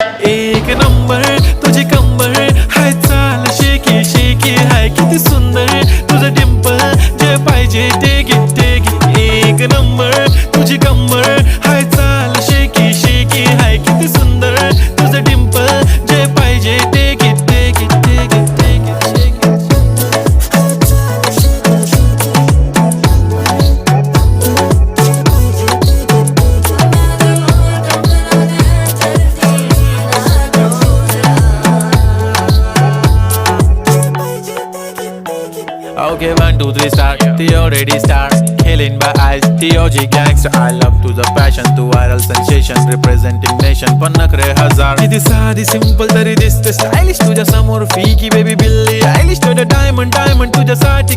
एक नंबर तुझी कंबर हाय, चाल शेकी शेकी हाय, किती सुंदर तुझं डिंपल, जे पाहिजे ते घे. एक नंबर तुझी कंबर हाय, चाल शेकी शेकी हाय, किती सुंदर तुझं डिंपल, जे पाहिजे ते घे. Okay, 1, 2, 3 start. The already start. Killing by eyes. The OG gangster. I love to the passion, to viral sensation, representing nation. पन्नकरे हजार. किती साधी simple तरी दिसते stylish तुझ्या समोर. फीकी baby बिल्ली. Stylish to the diamond तुझ्यासाठी.